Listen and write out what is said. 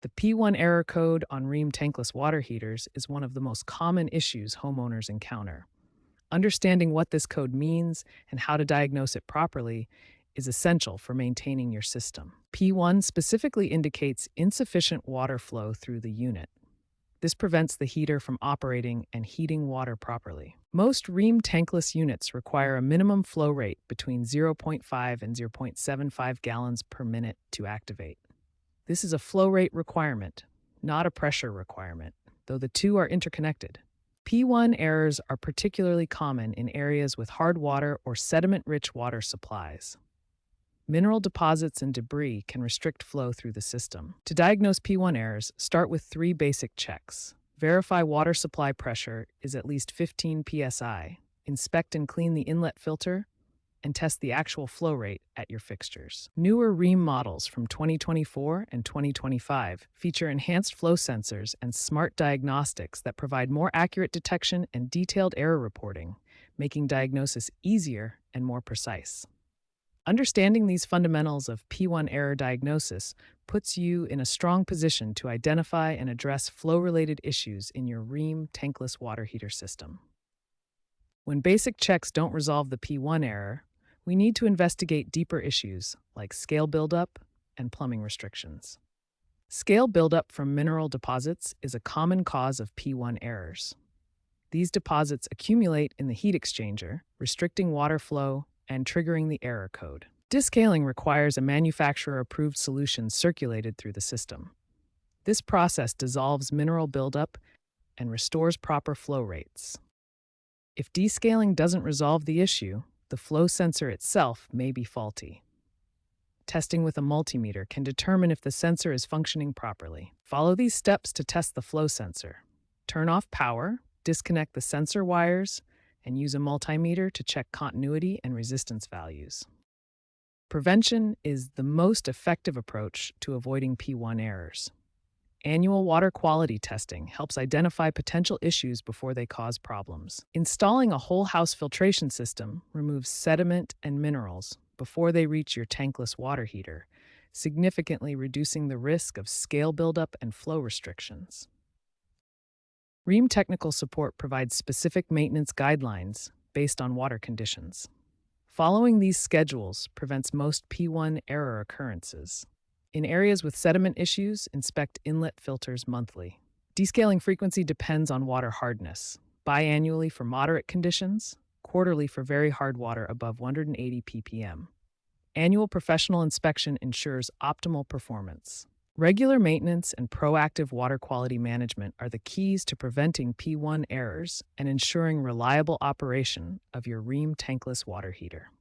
The P1 error code on Rheem Tankless water heaters is one of the most common issues homeowners encounter. Understanding what this code means and how to diagnose it properly is essential for maintaining your system. P1 specifically indicates insufficient water flow through the unit. This prevents the heater from operating and heating water properly. Most Rheem tankless units require a minimum flow rate between zero point 0.5 and 0.75 gallons per minute to activate. This is a flow rate requirement, not a pressure requirement, though the two are interconnected. P1 errors are particularly common in areas with hard water or sediment-rich water supplies. Mineral deposits and debris can restrict flow through the system. To diagnose P1 errors, start with 3 basic checks. Verify water supply pressure is at least 15 psi. Inspect and clean the inlet filter, and test the actual flow rate at your fixtures. Newer Rheem models from 2024 and 2025 feature enhanced flow sensors and smart diagnostics that provide more accurate detection and detailed error reporting, making diagnosis easier and more precise. Understanding these fundamentals of P1 error diagnosis puts you in a strong position to identify and address flow-related issues in your Rheem tankless water heater system. When basic checks don't resolve the P1 error, we need to investigate deeper issues like scale buildup and plumbing restrictions. Scale buildup from mineral deposits is a common cause of P1 errors. These deposits accumulate in the heat exchanger, restricting water flow and triggering the error code. Descaling requires a manufacturer-approved solution circulated through the system. This process dissolves mineral buildup and restores proper flow rates. If descaling doesn't resolve the issue, the flow sensor itself may be faulty. Testing with a multimeter can determine if the sensor is functioning properly. Follow these steps to test the flow sensor. Turn off power, disconnect the sensor wires, and use a multimeter to check continuity and resistance values. Prevention is the most effective approach to avoiding P1 errors. Annual water quality testing helps identify potential issues before they cause problems. Installing a whole house filtration system removes sediment and minerals before they reach your tankless water heater, significantly reducing the risk of scale buildup and flow restrictions. Rheem Technical Support provides specific maintenance guidelines based on water conditions. Following these schedules prevents most P1 error occurrences. In areas with sediment issues, inspect inlet filters monthly. Descaling frequency depends on water hardness. Biannually for moderate conditions, quarterly for very hard water above 180 ppm. Annual professional inspection ensures optimal performance. Regular maintenance and proactive water quality management are the keys to preventing P1 errors and ensuring reliable operation of your Rheem tankless water heater.